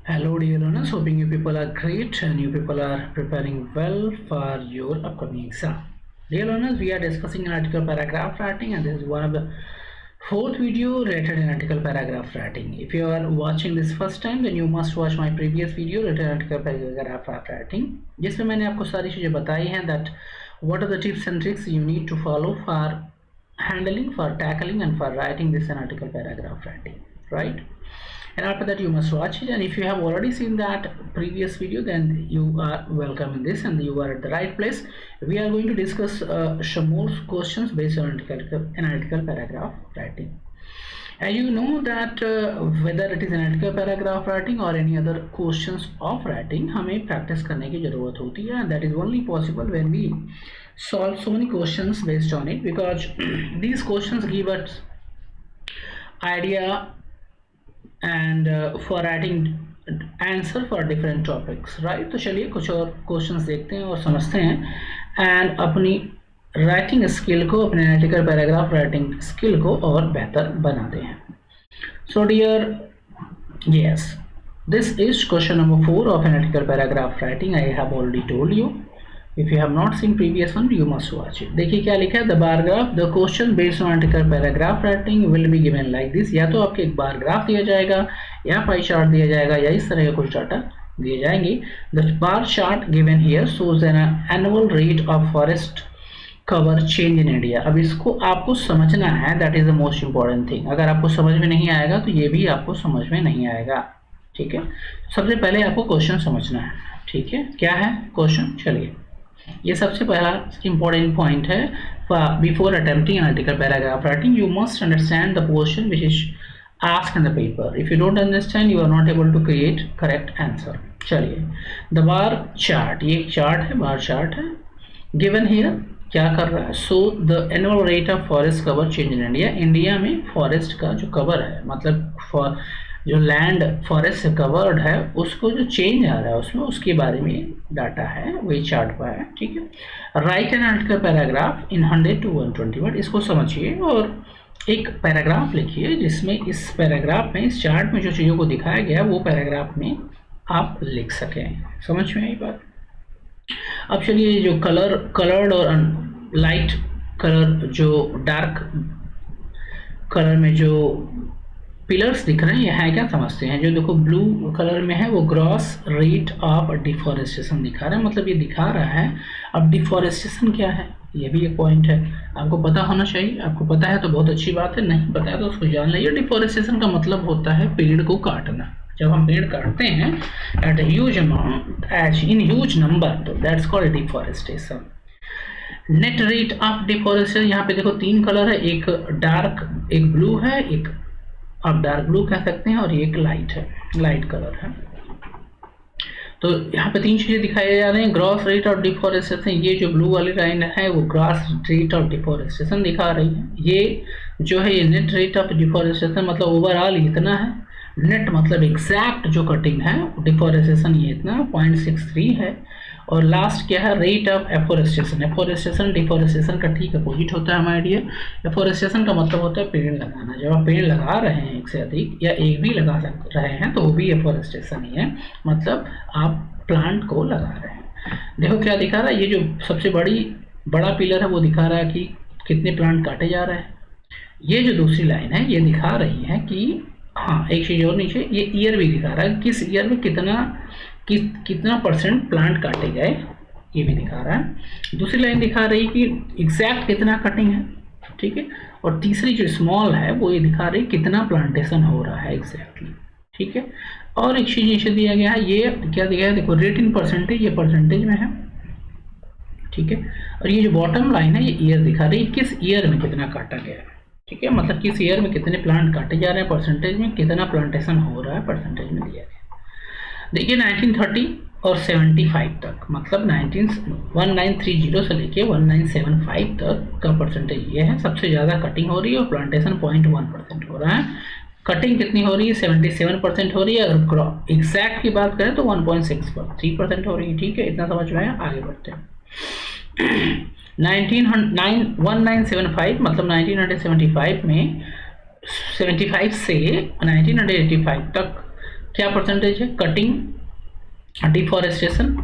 Hello dear learners, hoping you people are great and you people are preparing well for your upcoming exam. Dear learners, we are discussing article paragraph writing and this is one of the fourth video related in article paragraph writing. If you are watching this first time then you must watch my previous video related in article paragraph writing जिसमें मैंने आपको सारी चीज़ें बताई हैं that what are the tips and tricks you need to follow for handling, for tackling and for writing this an article paragraph writing, right? And after that you must watch it, and if you have already seen that previous video then you are welcome in this and you are at the right place. We are going to discuss some more questions based on analytical paragraph writing. As you know that whether it is analytical paragraph writing or any other questions of writing हमें practice करने की ज़रूरत होती है, and that is only possible when we solve so many questions based on it, because these questions give us idea and for writing answer for different topics, right? तो चलिए कुछ और क्वेश्चंस देखते हैं और समझते हैं एंड अपनी राइटिंग स्किल को, अपने एनालिटिकल पैराग्राफ राइटिंग स्किल को और बेहतर बनाते हैं. So dear, yes, this is question number 4 of analytical paragraph writing. I have already told you. If you have not seen previous one, you must watch it. देखिए क्या लिखा है. The bar graph, the question based on article paragraph writing will be given like this. या तो आपके एक bar graph दिया जाएगा या पाई चार्ट दिया जाएगा या इस तरह के कुछ डाटा दिए जाएंगे. The bar chart given here shows an annual rate of forest cover change in India. अब इसको आपको समझना है. That is the most important thing. अगर आपको समझ में नहीं आएगा तो ये भी आपको समझ में नहीं आएगा. ठीक है, सबसे पहले आपको क्वेश्चन समझना है. ठीक है, क्या है क्वेश्चन, चलिए ये सबसे पहला इंपॉर्टेंट पॉइंट है. Before attempting analytical paragraph writing you must understand the question which is asked in the paper. If you don't understand you are not able to create correct answer. चलिए, the bar chart, ये एक chart है, bar chart है. Given here क्या कर रहा है. So the annual rate of forest cover change in India. India में फॉरेस्ट का जो कवर है, मतलब जो लैंड फॉरेस्ट से कवर्ड है उसको जो चेंज आ रहा है उसमें, उसके बारे में डाटा है, वही चार्ट पर है. ठीक है, right an article paragraph in 100 to 120 word. इसको समझिए और एक पैराग्राफ लिखिए जिसमें इस पैराग्राफ में, इस चार्ट में जो चीज़ों को दिखाया गया वो पैराग्राफ में आप लिख सकें. समझ में आई बात. अब चलिए, जो कलर्ड और लाइट कलर, जो डार्क कलर में जो पिलर्स दिख रहे हैं ये है क्या, समझते हैं. जो देखो ब्लू कलर में है वो ग्रॉस रेट ऑफ डिफॉरेस्टेशन दिखा रहा है, मतलब ये दिखा रहा है. अब डिफॉरेस्टेशन क्या है ये भी एक पॉइंट है, आपको पता होना चाहिए. आपको पता है तो बहुत अच्छी बात है, नहीं पता है तो उसको जान लीजिए. डिफॉरेस्टेशन का मतलब होता है पेड़ को काटना. जब हम पेड़ काटते हैं at huge amount, as in huge number, तो that's called deforestation. Net rate of deforestation, यहाँ पे देखो 3 कलर है, एक डार्क, एक ब्लू है, एक आप डार्क ब्लू कह सकते हैं, और ये एक लाइट है, लाइट कलर है. तो यहाँ पे 3 चीज़ें दिखाई जा रही हैं. ग्रॉस रेट ऑफ डिफॉरेस्टेशन, ये जो ब्लू वाली लाइन है वो ग्रॉस रेट ऑफ डिफॉरेस्टेशन दिखा रही है. ये जो है ये नेट रेट ऑफ डिफॉरेस्टेशन, मतलब ओवरऑल इतना है. नेट मतलब एग्जैक्ट जो कटिंग है डिफॉरेस्टेशन ये इतना 0.63 है. और लास्ट क्या है, rate of afforestation. Afforestation deforestation का ठीक अपोजिट होता है हमारे लिए. एफोरेस्टेशन का मतलब होता है पेड़ लगाना. जब आप पेड़ लगा रहे हैं एक से अधिक या एक भी लगा रहे हैं तो वो भी एफोरेस्टेशन ही है, मतलब आप प्लांट को लगा रहे हैं. देखो क्या दिखा रहा है, ये जो सबसे बड़ा पिलर है वो दिखा रहा है कि कितने प्लांट काटे जा रहे हैं. ये जो दूसरी लाइन है ये दिखा रही है कि हाँ, एक चीज़ और नीचे ये ईयर भी दिखा रहा है, किस ईयर में कितना परसेंट प्लांट काटे गए, ये भी दिखा रहा है. दूसरी लाइन दिखा रही कि एग्जैक्ट कितना कटिंग है. ठीक है, और तीसरी जो स्मॉल है वो ये दिखा रही कितना प्लांटेशन हो रहा है एग्जैक्टली. ठीक है, और एक चीज़ नीचे दिया गया है, ये क्या दिया गया है, देखो रेट इन परसेंटेज, ये परसेंटेज में है. ठीक है, और ये जो बॉटम लाइन है ये ईयर दिखा रही है, किस ईयर में कितना काटा गया है. ठीक है, मतलब किस ईयर में कितने प्लांट काटे जा रहे हैं, परसेंटेज में कितना प्लांटेशन हो रहा है, परसेंटेज में दिया गया. देखिए 1930 और 75 तक, मतलब 1930 से लेके 1975 तक का परसेंटेज ये है. सबसे ज़्यादा कटिंग हो रही है और प्लांटेशन 0.1% हो रहा है. कटिंग कितनी हो रही है, 77% हो रही है. और एग्जैक्ट की बात करें तो 1.63% हो रही है. ठीक है, इतना समझ में आया, आगे बढ़ते हैं. 1975 मतलब 1975 में 75 से 1985 तक क्या परसेंटेज है? कटिंग डिफॉरेस्टेशन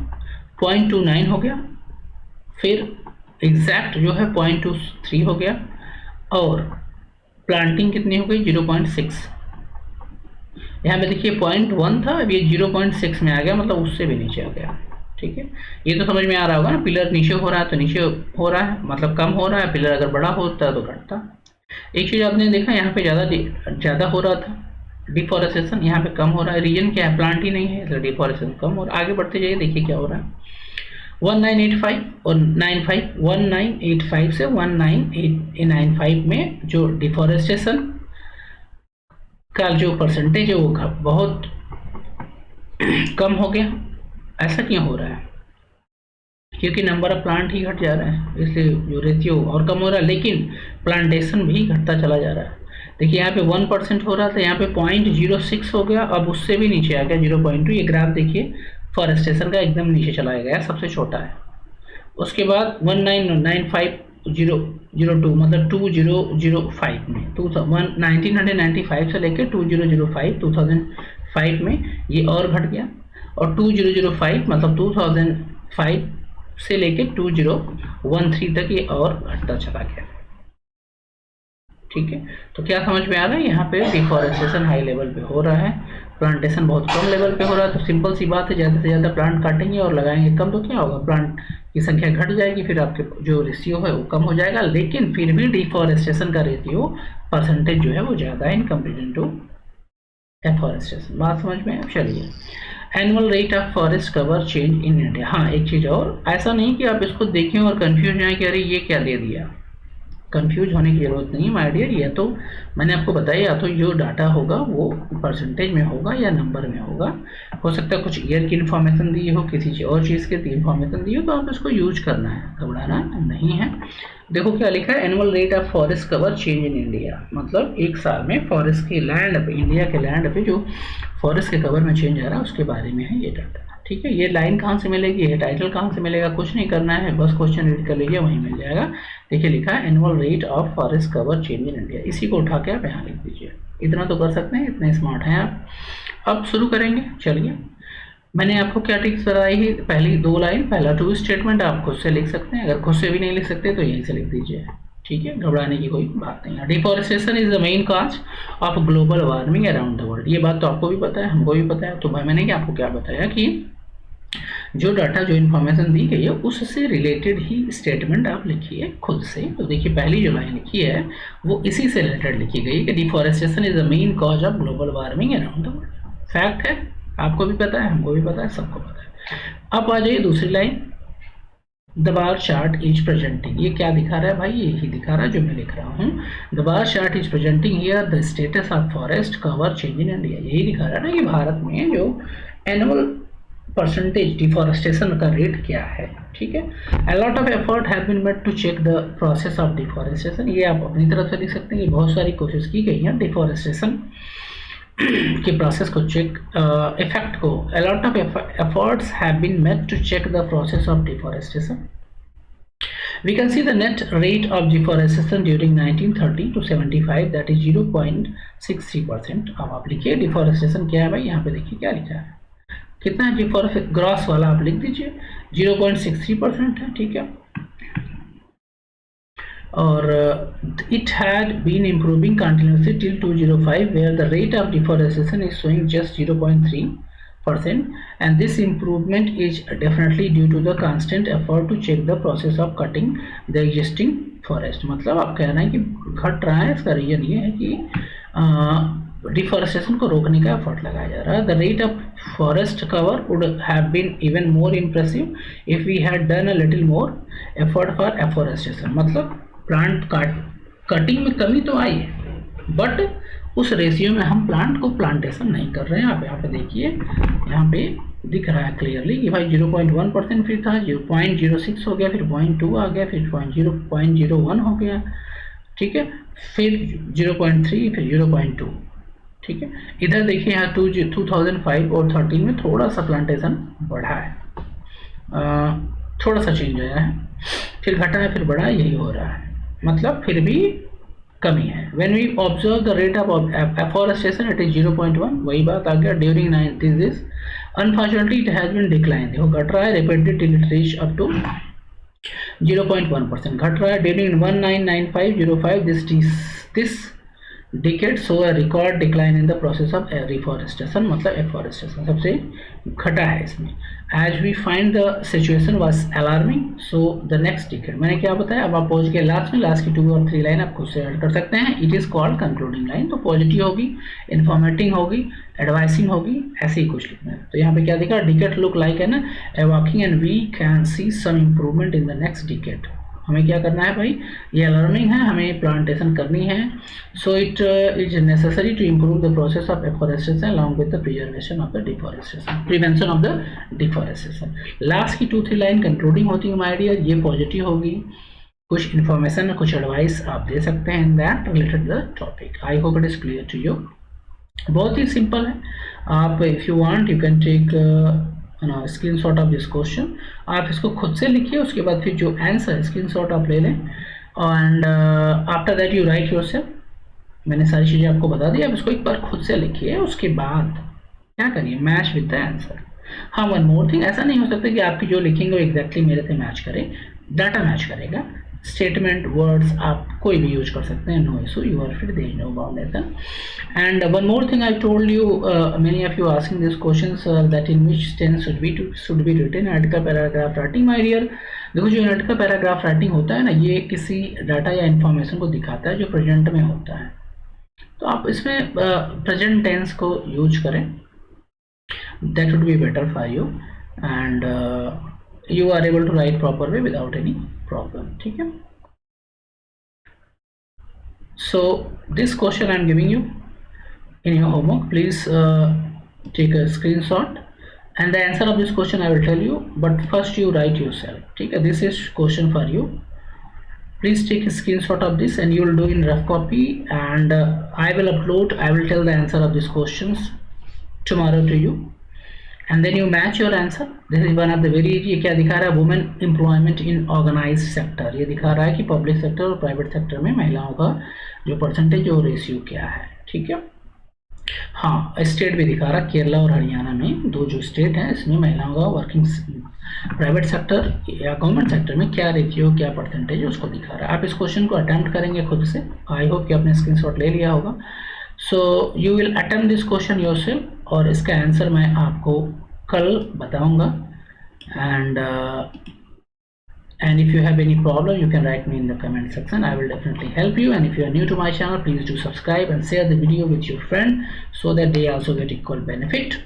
0.29 हो गया, फिर एग्जैक्ट जो है 0.23 हो गया, और प्लांटिंग कितनी हो गई? 0.6। यहाँ पे देखिए 0.1 था, अब ये 0.6 में आ गया, मतलब उससे भी नीचे आ गया। ठीक है, ये तो समझ में आ रहा होगा ना, पिलर नीचे हो रहा है तो नीचे हो रहा है, मतलब कम हो रहा है, पिलर अगर बड़ा होता है तो घटता। एक चीज़ आपने देखा, यहाँ पे ज़्यादा हो रहा था डिफॉरेस्टेशन, यहाँ पे कम हो रहा है। रीजन क्या है? प्लांट ही नहीं है, इसलिए डिफॉरेस्टेशन कम हो रहा है। आगे बढ़ते जाइए, देखिए क्या हो रहा है। 1985 और 95, 1985 से 1995 में जो डिफॉरेस्टेशन का जो परसेंटेज है वो बहुत कम हो गया। ऐसा क्यों हो रहा है? क्योंकि नंबर ऑफ प्लांट ही घट जा रहे हैं, इसलिए जो रेशियो और कम हो रहा है, लेकिन प्लांटेशन भी घटता चला जा रहा है। देखिए यहाँ पे 1% हो रहा था, यहाँ पे 0.06 हो गया, अब उससे भी नीचे आ गया 0.2। ये ग्राफ देखिए फॉरेस्टेशन का एकदम नीचे चला गया, सबसे छोटा है। उसके बाद 1995 मतलब 2005 में 1995 से लेकर 2005 में ये और घट गया, और 2005 मतलब 2005 से लेकर 2013 तक ये और घटता चला गया। ठीक है, तो क्या समझ में आ रहा है? यहाँ पे डिफॉरेस्टेशन हाई लेवल पे हो रहा है, प्लांटेशन बहुत कम लेवल पे हो रहा है। तो सिंपल सी बात है, ज़्यादा से ज़्यादा प्लांट काटेंगे और लगाएंगे कम, तो क्या होगा? प्लांट की संख्या घट जाएगी, फिर आपके जो रेशियो है वो कम हो जाएगा। लेकिन फिर भी डिफॉरेस्टेशन का रेशियो परसेंटेज जो है वो ज़्यादा है इन कंपेरिजन टू एफॉरेस्टेशन। बात समझ में है? चलिए, annual rate of forest cover change in India. हाँ, एक चीज़ और, ऐसा नहीं कि आप इसको देखें और कंफ्यूज जाए कि अरे ये क्या दे दिया। कंफ्यूज होने की ज़रूरत नहीं है माय डियर। ये तो मैंने आपको बताया, या तो जो डाटा होगा वो परसेंटेज में होगा या नंबर में होगा। हो सकता है कुछ ईयर की इन्फॉर्मेशन दी हो, किसी और चीज़ की इन्फॉर्मेशन दी हो, तो आप इसको यूज करना है, घबराना नहीं है। देखो क्या लिखा है, annual rate of forest cover change in India, मतलब एक साल में फॉरेस्ट की लैंड पे, इंडिया के लैंड पे जो फॉरेस्ट के कवर में चेंज आ रहा है उसके बारे में है ये डाटा। ठीक है, ये लाइन कहाँ से मिलेगी, ये टाइटल कहाँ से मिलेगा, कुछ नहीं करना है, बस क्वेश्चन रीड कर लीजिए, वहीं मिल जाएगा। देखिए लिखा है annual rate of forest cover change in India, इसी को उठा के आप यहाँ लिख दीजिए। इतना तो कर सकते हैं, इतने स्मार्ट हैं आप। अब शुरू करेंगे, चलिए। मैंने आपको क्या टिप्स बताई है? पहली 2 लाइन, पहला ट्रू स्टेटमेंट आप खुद से लिख सकते हैं, अगर खुद से भी नहीं लिख सकते तो यहीं से लिख दीजिए। ठीक है, घबराने की कोई बात नहीं है। Deforestation is the main cause of global warming around the world, ये बात तो आपको भी पता है, हमको भी पता है। तो भाई मैंने आपको क्या बताया कि जो डाटा, जो इन्फॉर्मेशन दी गई है उससे रिलेटेड ही स्टेटमेंट आप लिखिए खुद से। तो देखिए पहली जो लाइन लिखी है वो इसी से रिलेटेड लिखी गई है कि deforestation is the main cause of global warming around the world. Fact है, आपको भी पता है, हमको भी पता है, सबको पता है। अब आ जाइए दूसरी line, the bar chart is presenting, ये क्या दिखा रहा है भाई? यही दिखा रहा है जो मैं लिख रहा हूँ। The bar chart is presenting here the status of forest cover change in India, यही दिखा रहा है ना कि भारत में जो एनुअल परसेंटेज डिफॉरेस्टेशन का रेट क्या है। ठीक है, a lot of effort have been made to check the process of deforestation, ये आप अपनी तरफ से लिख सकते हैं कि बहुत सारी कोशिश की गई है डिफॉरेस्टेशन के प्रोसेस को चेक, इफेक्ट को। A lot of efforts have been made to check the process of deforestation. We can see the net rate of deforestation during 1930 to 75, that is 0.63%। अब आप लिखिए डिफॉरेस्टेशन क्या है भाई, यहाँ पे देखिए क्या लिखा है, कितना है डिफॉरेस्टेशन, ग्रॉस वाला आप लिख दीजिए 0.63% है। ठीक है, और it had been improving continuously till 2005 where the rate of deforestation is showing just 0.3%, and this improvement is definitely due to the constant effort to check the process of cutting the existing forest। मतलब आप कह रहे हैं कि घट रहा है, इसका रीजन ये है कि डिफॉरेस्टेशन को रोकने का एफर्ट लगाया जा रहा है। The rate of forest cover would have been even more impressive if we had done a little more effort for afforestation, मतलब प्लांट कटिंग में कमी तो आई है, बट उस रेशियो में हम प्लांट को प्लांटेशन नहीं कर रहे हैं। आप यहाँ पे देखिए, यहाँ पे दिख रहा है क्लियरली कि भाई 0.1% फिर था, 0.06 हो गया, फिर 0.2 आ गया, फिर 0.01 हो गया। ठीक है, फिर 0.3, फिर 0.2। ठीक है, इधर देखिए यहाँ 2005 और 13 में थोड़ा सा प्लांटेशन बढ़ा है, थोड़ा सा चेंज आया है, फिर घटा है, फिर बढ़ा है, यही हो रहा है। मतलब फिर भी कमी है। When we observe the rate of afforestation it is 0.1, वही बात आ गया during 90s, unfortunately it has been decline, देखो घट रहा है rapidly till it reach up to 0.1%, घट रहा है during 1995-05 this decade so a record decline in the process of reforestation, मतलब एफॉरेस्टेशन सबसे घटा है इसमें। As we find the situation was alarming so the next decade, मैंने क्या बताया, अब आप पहुंच गए लास्ट में, लास्ट की 2 और 3 लाइन आप खुद से ऐड कर सकते हैं। It is called concluding line, तो पॉजिटिव होगी, इन्फॉर्मेटिव होगी, एडवाइसिंग होगी, ऐसे ही कुछ लिखना है। तो यहाँ पे क्या दिखा, डिकेड लुक लाइक है ना a walking and we can see some improvement in the next decade. हमें क्या करना है भाई, ये अलार्मिंग है, हमें प्लांटेशन करनी है। So it is necessary to improve the process of afforestation along with the preservation of the deforestation, prevention of the deforestation. Last की 2-3 लाइन कंक्लूडिंग होती है माय डियर, ये पॉजिटिव होगी, कुछ इन्फॉर्मेशन, कुछ एडवाइस आप दे सकते हैं in that related the topic. I hope it is clear to you. बहुत ही सिंपल है, आप if you want you can take screenshot of this question, आप इसको खुद से लिखिए, उसके बाद फिर जो आंसर स्क्रीनशॉट आप ले लें and after that you right yourself. मैंने सारी चीज़ें आपको बता दी, आप इसको एक बार खुद से लिखिए, उसके बाद क्या करिए, मैच विद द आंसर। हाँ, वन मोर थिंग, ऐसा नहीं हो सकता कि आपकी जो लिखेंगे वो एग्जैक्टली मेरे से मैच करे, डाटा मैच करेगा, स्टेटमेंट वर्ड्स आप कोई भी यूज कर सकते हैं, no issue, you are free, there is no boundation. And one more thing I told you, many of you asking this questions that in which tense should be written article paragraph writing. My dear, देखो जो article paragraph writing होता है ना, ये किसी data या information को दिखाता है जो प्रेजेंट में होता है, तो आप इसमें प्रेजेंट टेंस को यूज करें, that would be better for you and you are able to write proper way without any problem, ठीक है। So this question I am giving you in your homework, please take a screenshot and the answer of this question I will tell you, but first you write yourself, ठीक है। This is question for you, please take a screenshot of this and you will do in rough copy and I will tell the answer of these questions tomorrow to you and then you match your answer. This is one of the very easy, ये क्या दिखा रहा है, women employment in organised sector, ये दिखा रहा है कि पब्लिक सेक्टर और प्राइवेट सेक्टर में महिलाओं का जो परसेंटेज और रेशियो क्या है, ठीक है। हाँ, स्टेट भी दिखा रहा है, केरला और हरियाणा में, दो जो स्टेट हैं, इसमें महिलाओं का वर्किंग प्राइवेट सेक्टर या गवर्नमेंट सेक्टर में क्या रेशियो, क्या परसेंटेज है, उसको दिखा रहा है। आप इस क्वेश्चन को अटेम्प्ट करेंगे खुद से, आई होप कि आपने स्क्रीनशॉट ले लिया होगा। So you will attempt this question yourself और इसका आंसर मैं आपको कल बताऊंगा and if you have any problem you can write me in the comment section, I will definitely help you. And if you are new to my channel, please do subscribe and share the video with your friend so that they also get equal benefit.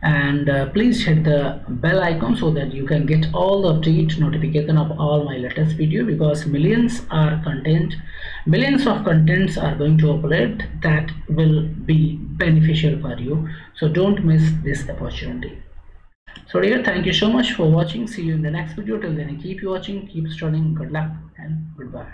And please hit the bell icon so that you can get all the update notification of all my latest video, because millions of contents are going to upload that will be beneficial for you, so don't miss this opportunity. So dear, thank you so much for watching, see you in the next video. Till then, keep watching, keep studying, good luck and goodbye.